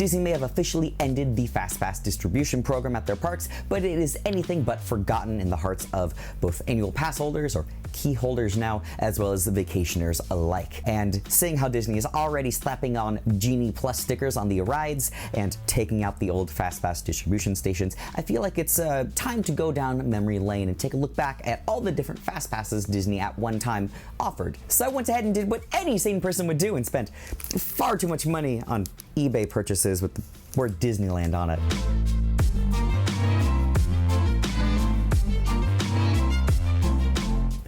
Disney may have officially ended the FastPass distribution program at their parks, but it is anything but forgotten in the hearts of both annual pass holders or key holders now, as well as the vacationers alike. And seeing how Disney is already slapping on Genie Plus stickers on the rides and taking out the old FastPass distribution stations, I feel like it's time to go down memory lane and take a look back at all the different FastPasses Disney at one time offered. So I went ahead and did what any sane person would do and spent far too much money on eBay purchases with the word Disneyland on it.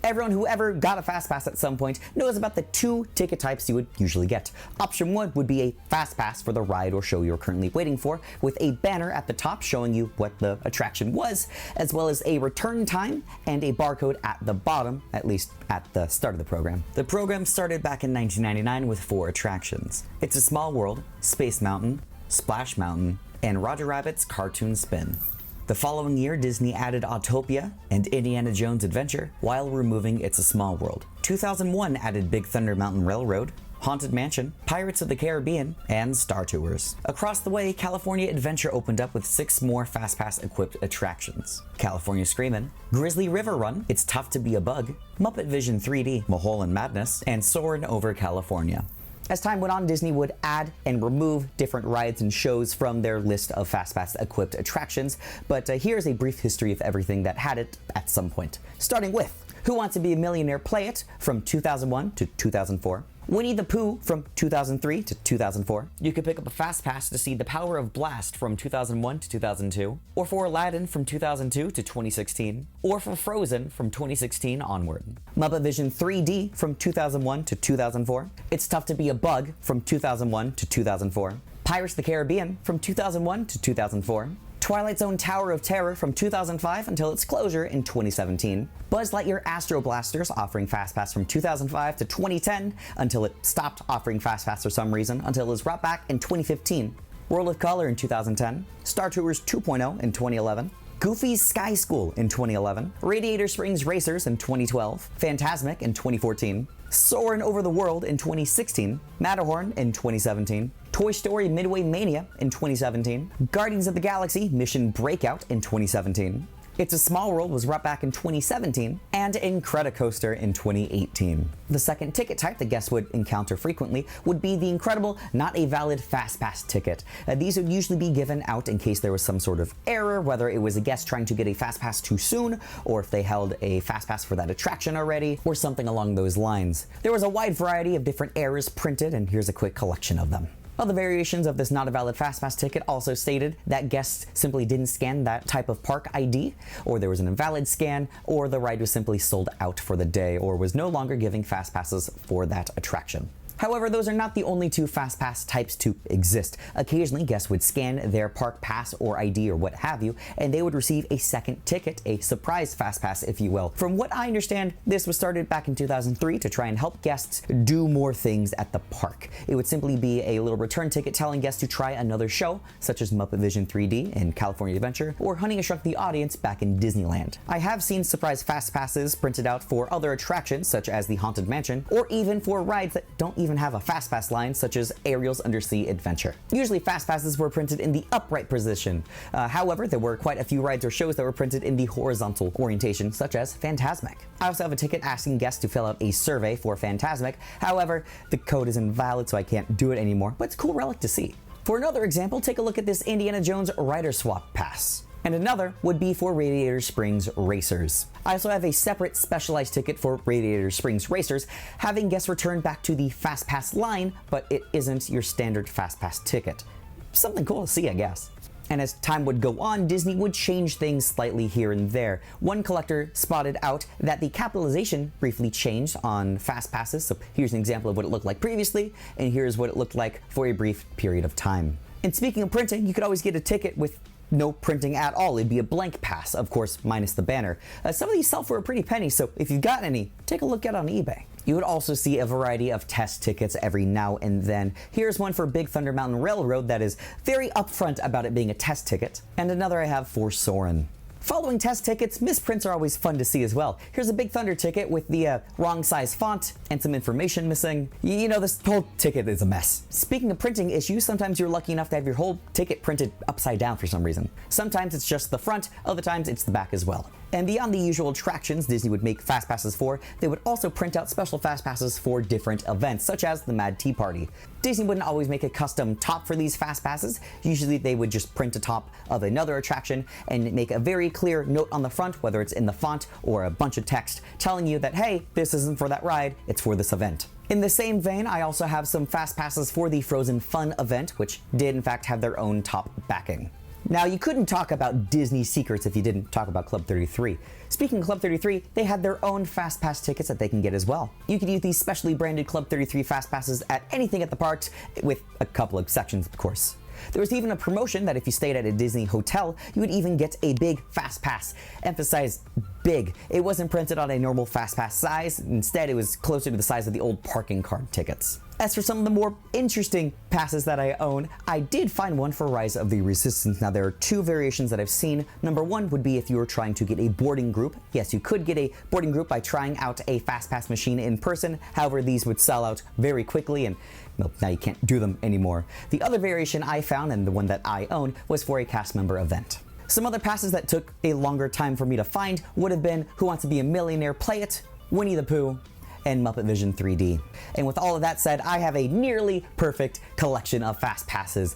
Everyone who ever got a FastPass at some point knows about the two ticket types you would usually get. Option 1 would be a FastPass for the ride or show you're currently waiting for, with a banner at the top showing you what the attraction was, as well as a return time and a barcode at the bottom, at least at the start of the program. The program started back in 1999 with 4 attractions. It's a Small World, Space Mountain, Splash Mountain, and Roger Rabbit's Cartoon Spin. The following year, Disney added Autopia and Indiana Jones Adventure while removing It's a Small World. 2001 added Big Thunder Mountain Railroad, Haunted Mansion, Pirates of the Caribbean, and Star Tours. Across the way, California Adventure opened up with 6 more FastPass-equipped attractions. California Screamin', Grizzly River Run, It's Tough to Be a Bug, Muppet Vision 3D, Mulholland Madness, and Soarin' Over California. As time went on, Disney would add and remove different rides and shows from their list of FastPass-equipped attractions, but here's a brief history of everything that had it at some point. Starting with Who Wants to Be a Millionaire Play It from 2001 to 2004. Winnie the Pooh from 2003 to 2004. You could pick up a FastPass to see The Power of Blast from 2001 to 2002, or for Aladdin from 2002 to 2016, or for Frozen from 2016 onward. Muppet Vision 3D from 2001 to 2004. It's Tough to Be a Bug from 2001 to 2004. Pirates of the Caribbean from 2001 to 2004. Twilight Zone Tower of Terror from 2005 until its closure in 2017. Buzz Lightyear Astro Blasters offering FastPass from 2005 to 2010 until it stopped offering FastPass for some reason until it was brought back in 2015. World of Color in 2010. Star Tours 2.0 in 2011. Goofy's Sky School in 2011. Radiator Springs Racers in 2012. Fantasmic in 2014. Soarin' Over the World in 2016. Matterhorn in 2017. Toy Story Midway Mania in 2017, Guardians of the Galaxy Mission Breakout in 2017, It's a Small World was brought back in 2017, and Incredicoaster in 2018. The second ticket type that guests would encounter frequently would be the incredible not a valid FastPass ticket. These would usually be given out in case there was some sort of error, whether it was a guest trying to get a FastPass too soon, or if they held a FastPass for that attraction already, or something along those lines. There was a wide variety of different errors printed, and here's a quick collection of them. Other variations of this not a valid FastPass ticket also stated that guests simply didn't scan that type of park ID, or there was an invalid scan, or the ride was simply sold out for the day, or was no longer giving FastPasses for that attraction. However, those are not the only two FastPass types to exist. Occasionally, guests would scan their park pass or ID or what have you, and they would receive a second ticket, a surprise FastPass, if you will. From what I understand, this was started back in 2003 to try and help guests do more things at the park. It would simply be a little return ticket telling guests to try another show, such as Muppet Vision 3D in California Adventure, or Honey I Shrunk the Audience back in Disneyland. I have seen surprise FastPasses printed out for other attractions, such as the Haunted Mansion, or even for rides that don't even have a FastPass line, such as Ariel's Undersea Adventure. Usually FastPasses were printed in the upright position. However, there were quite a few rides or shows that were printed in the horizontal orientation, such as Fantasmic. I also have a ticket asking guests to fill out a survey for Fantasmic. However, the code is invalid, so I can't do it anymore, but it's a cool relic to see. For another example, take a look at this Indiana Jones Rider Swap Pass. And another would be for Radiator Springs Racers. I also have a separate specialized ticket for Radiator Springs Racers, having guests return back to the FastPass line, but it isn't your standard FastPass ticket. Something cool to see, I guess. And as time would go on, Disney would change things slightly here and there. One collector spotted out that the capitalization briefly changed on FastPasses, so here's an example of what it looked like previously, and here's what it looked like for a brief period of time. And speaking of printing, you could always get a ticket with no printing at all. It'd be a blank pass, of course, minus the banner. Some of these sell for a pretty penny, so if you've got any, take a look at on eBay. You would also see a variety of test tickets every now and then. Here's one for Big Thunder Mountain Railroad that is very upfront about it being a test ticket, and another I have for Soarin'. Following test tickets, misprints are always fun to see as well. Here's a Big Thunder ticket with the wrong size font and some information missing. You know, this whole ticket is a mess. Speaking of printing issues, sometimes you're lucky enough to have your whole ticket printed upside down for some reason. Sometimes it's just the front, other times it's the back as well. And beyond the usual attractions Disney would make FastPasses for, they would also print out special FastPasses for different events, such as the Mad Tea Party. Disney wouldn't always make a custom top for these FastPasses. Usually they would just print a top of another attraction and make a very clear note on the front, whether it's in the font or a bunch of text, telling you that, hey, this isn't for that ride, it's for this event. In the same vein, I also have some FastPasses for the Frozen Fun event, which did in fact have their own top backing. Now, you couldn't talk about Disney secrets if you didn't talk about Club 33. Speaking of Club 33, they had their own FastPass tickets that they can get as well. You could use these specially branded Club 33 FastPasses at anything at the parks, with a couple of exceptions, of course. There was even a promotion that if you stayed at a Disney hotel, you would even get a big FastPass. Emphasize big. It wasn't printed on a normal FastPass size. Instead, it was closer to the size of the old parking card tickets. As for some of the more interesting passes that I own, I did find one for Rise of the Resistance. Now, there are two variations that I've seen. Number one would be if you were trying to get a boarding group. Yes, you could get a boarding group by trying out a FastPass machine in person. However, these would sell out very quickly, and well, now you can't do them anymore. The other variation I found, and the one that I own, was for a cast member event. Some other passes that took a longer time for me to find would have been Who Wants to Be a Millionaire, Play It, Winnie the Pooh, and Muppet Vision 3D. And with all of that said, I have a nearly perfect collection of FastPasses.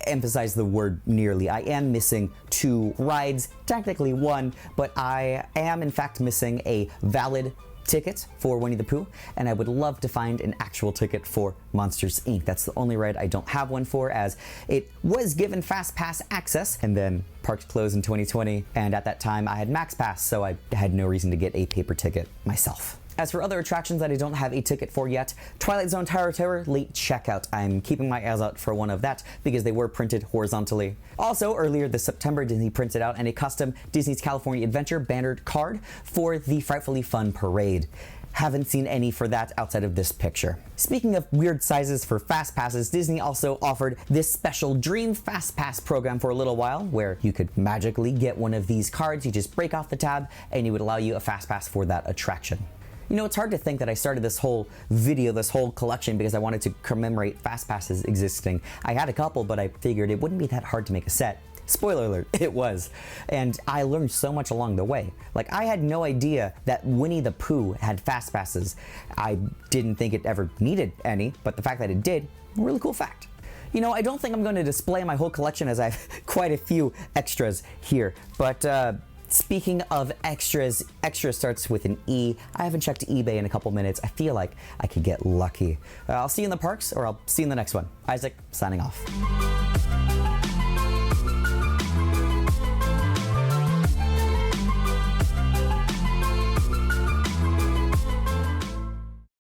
Emphasize the word nearly. I am missing 2 rides, technically 1, but I am in fact missing a valid ticket for Winnie the Pooh, and I would love to find an actual ticket for Monsters, Inc. That's the only ride I don't have one for, as it was given FastPass access, and then parks closed in 2020, and at that time I had MaxPass, so I had no reason to get a paper ticket myself. As for other attractions that I don't have a ticket for yet, Twilight Zone Tower of Terror late checkout. I'm keeping my eyes out for one of that because they were printed horizontally. Also, earlier this September, Disney printed out a custom Disney's California Adventure bannered card for the Frightfully Fun Parade. Haven't seen any for that outside of this picture. Speaking of weird sizes for FastPasses, Disney also offered this special Dream FastPass program for a little while, where you could magically get one of these cards. You just break off the tab and it would allow you a FastPass for that attraction. You know, it's hard to think that I started this whole video, this whole collection, because I wanted to commemorate FastPasses existing. I had a couple, but I figured it wouldn't be that hard to make a set. Spoiler alert, it was. And I learned so much along the way. Like, I had no idea that Winnie the Pooh had FastPasses. I didn't think it ever needed any, but the fact that it did, a really cool fact. You know, I don't think I'm going to display my whole collection, as I have quite a few extras here, but speaking of extras, extra starts with an E. I haven't checked eBay in a couple minutes. I feel like I could get lucky. I'll see you in the parks, or I'll see you in the next one. Isaac, signing off.